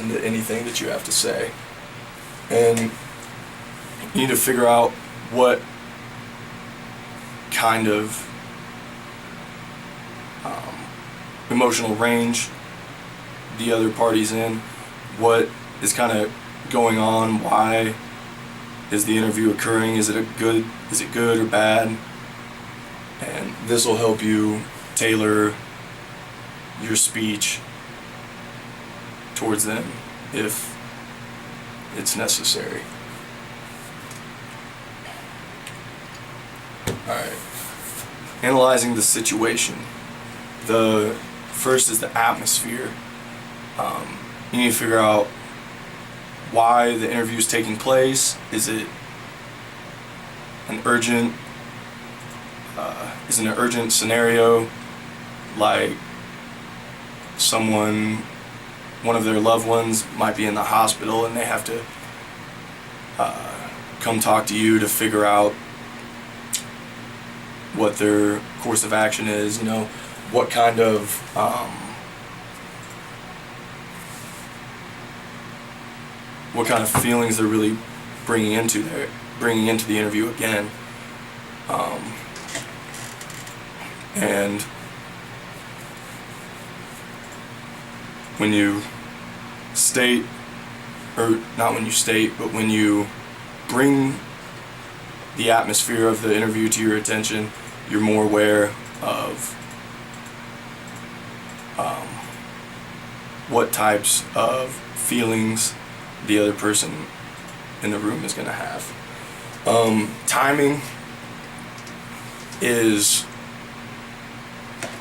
listen to anything that you have to say. And you need to figure out what kind of emotional range the other party's in, what is kind of going on, why is the interview occurring, is it good or bad, and this will help you tailor your speech towards them if it's necessary. Alright, analyzing the situation. The first is the atmosphere. You need to figure out why the interview is taking place. Is it an urgent scenario, like one of their loved ones might be in the hospital and they have to come talk to you to figure out what their course of action is, what kind of feelings they're really bringing into the interview again. And when you state, or not when you state, but when you bring the atmosphere of the interview to your attention, you're more aware of what types of feelings the other person in the room is going to have. Timing is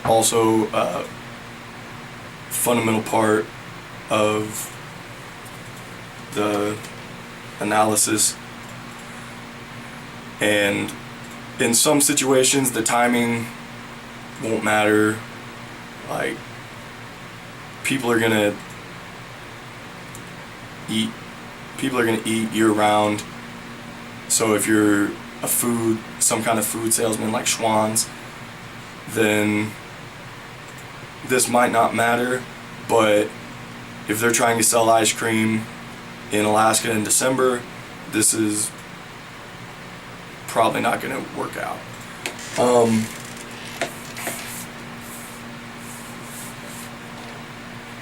also a fundamental part of the analysis, and in some situations the timing won't matter. Like, people are gonna eat year-round. So if you're some kind of food salesman like Schwann's, then this might not matter. But if they're trying to sell ice cream in Alaska in December, this is probably not going to work out.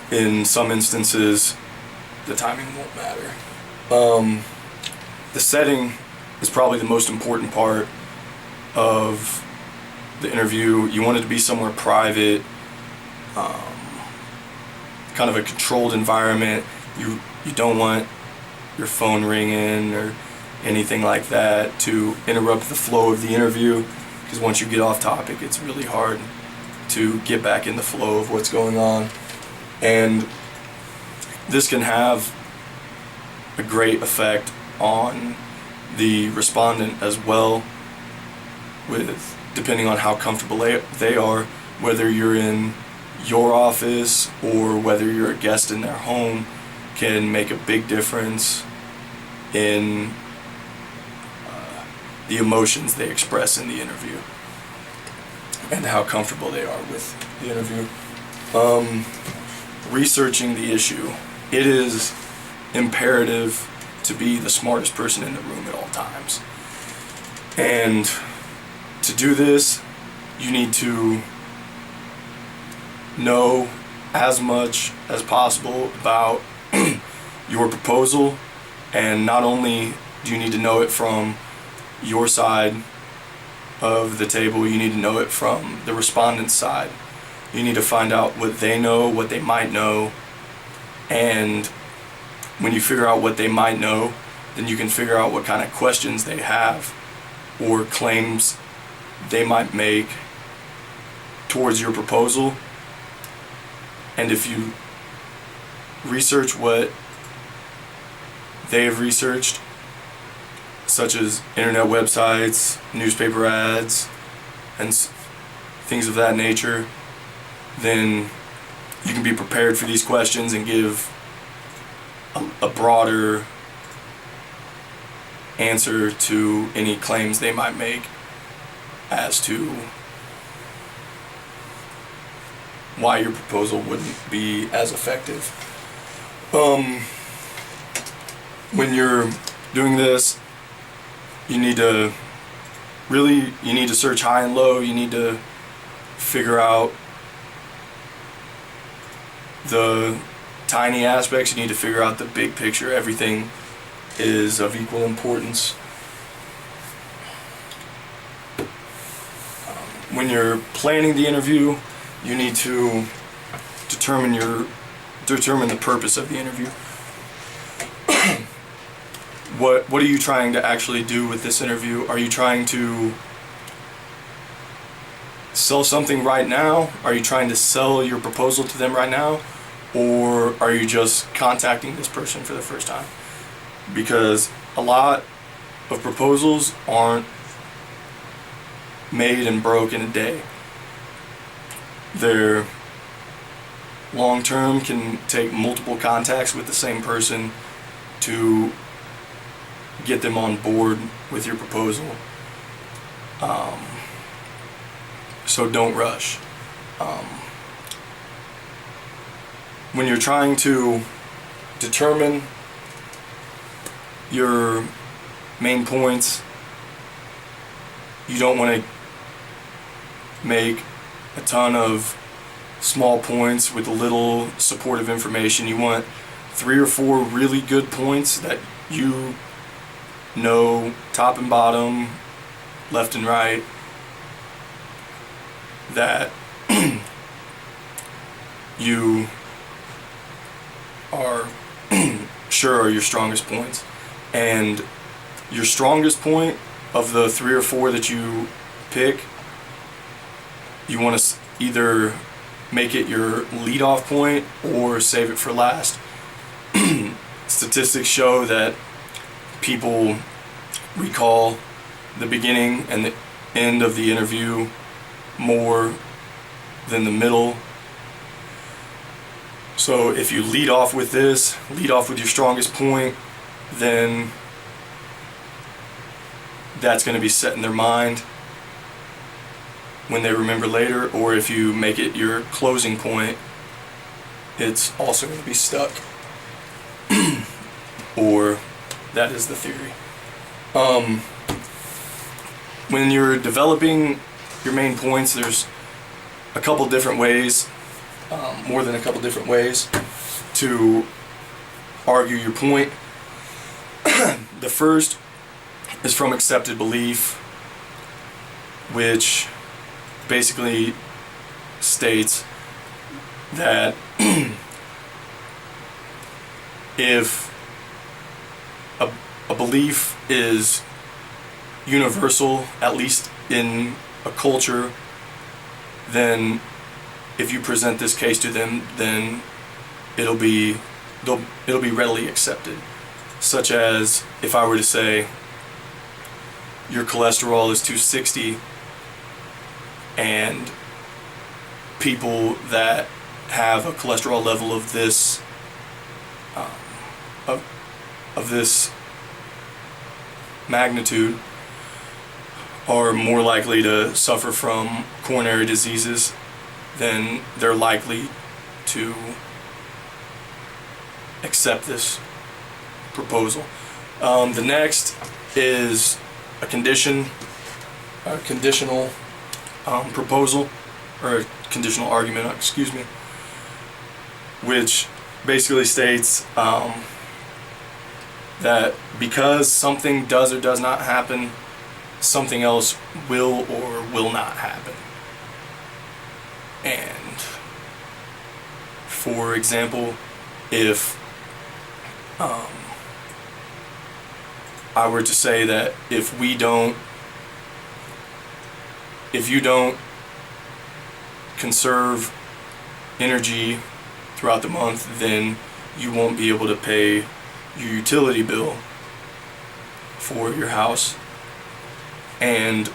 In some instances, the timing won't matter. The setting is probably the most important part of the interview. You want it to be somewhere private, kind of a controlled environment. You don't want your phone ringing or anything like that to interrupt the flow of the interview, because once you get off topic, it's really hard to get back in the flow of what's going on. And this can have a great effect on the respondent as well, depending on how comfortable they are, whether you're in your office or whether you're a guest in their home, can make a big difference in the emotions they express in the interview and how comfortable they are with the interview. Researching the issue. It is imperative to be the smartest person in the room at all times. And to do this, you need to know as much as possible about your proposal, and not only do you need to know it from your side of the table, you need to know it from the respondent's side. You need to find out what they know, what they might know, and when you figure out what they might know, then you can figure out what kind of questions they have or claims they might make towards your proposal. And if you research what they have researched, such as internet websites, newspaper ads, and things of that nature, then you can be prepared for these questions and give a broader answer to any claims they might make as to why your proposal wouldn't be as effective. When you're doing this, you need to search high and low. You need to figure out the tiny aspects. You need to figure out the big picture. Everything is of equal importance. When you're planning the interview, you need to determine the purpose of the interview. What are you trying to actually do with this interview? Are you trying to sell something right now? Are you trying to sell your proposal to them right now? Or are you just contacting this person for the first time? Because a lot of proposals aren't made and broke in a day. They're long term, can take multiple contacts with the same person to get them on board with your proposal. So don't rush. When you're trying to determine your main points, you don't want to make a ton of small points with little supportive information. You want 3 or 4 really good points that you know top and bottom, left and right, that you are sure are your strongest points. And your strongest point of the 3 or 4 that you pick, you want to either make it your lead-off point or save it for last. Statistics show that people recall the beginning and the end of the interview more than the middle. So if you lead off with your strongest point, then that's going to be set in their mind when they remember later. Or if you make it your closing point, it's also going to be stuck. Or that is the theory. When you're developing your main points, there's a couple different ways, more than a couple different ways to argue your point. The first is from accepted belief, which basically states that if a belief is universal, at least in a culture, then if you present this case to them, then it'll be readily accepted. Such as if I were to say your cholesterol is 260, and people that have a cholesterol level of this of this magnitude are more likely to suffer from coronary diseases, then they're likely to accept this proposal. The next is a conditional proposal, or a conditional argument, excuse me, which basically states that because something does or does not happen, something else will or will not happen. And for example, if I were to say that if you don't conserve energy throughout the month, then you won't be able to pay your utility bill for your house. And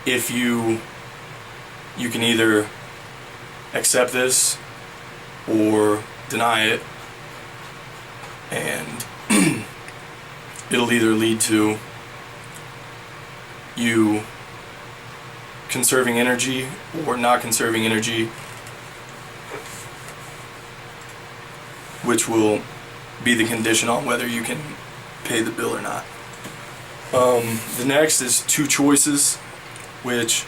if you can either accept this or deny it, and it'll either lead to you conserving energy or not conserving energy. which will be the condition on whether you can pay the bill or not. The next is two choices, which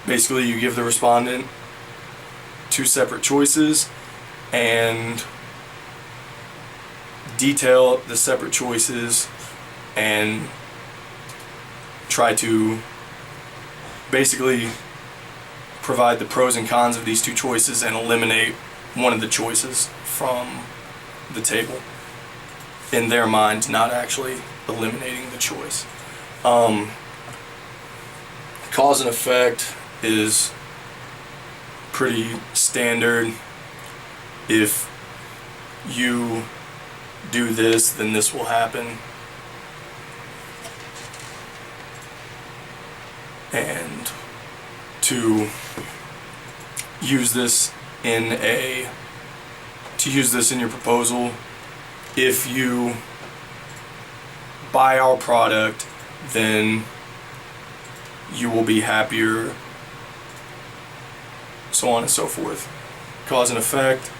basically you give the respondent two separate choices and detail the separate choices and try to basically provide the pros and cons of these two choices and eliminate one of the choices from the table. In their mind, not actually eliminating the choice. Cause and effect is pretty standard. If you do this, then this will happen. And to use this in your proposal, if you buy our product, then you will be happier, so on and so forth. Cause and effect: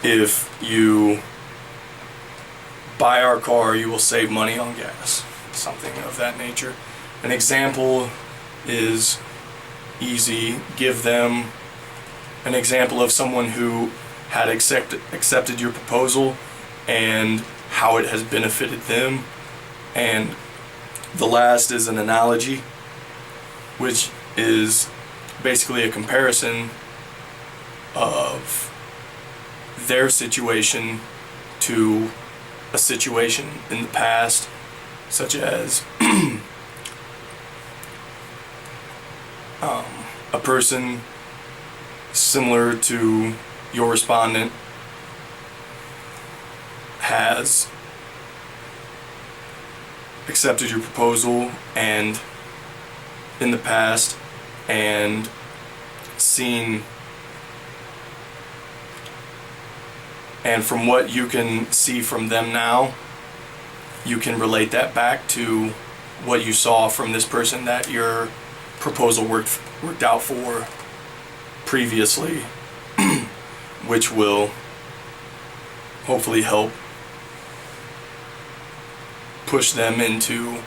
if you buy our car, you will save money on gas. Something of that nature. An example is easy. Give them an example of someone who had accepted your proposal and how it has benefited them. And the last is an analogy, which is basically a comparison of their situation to a situation in the past, such as a person similar to your respondent has accepted your proposal and in the past and seen, and from what you can see from them now, you can relate that back to what you saw from this person that your proposal worked out for previously, which will hopefully help push them into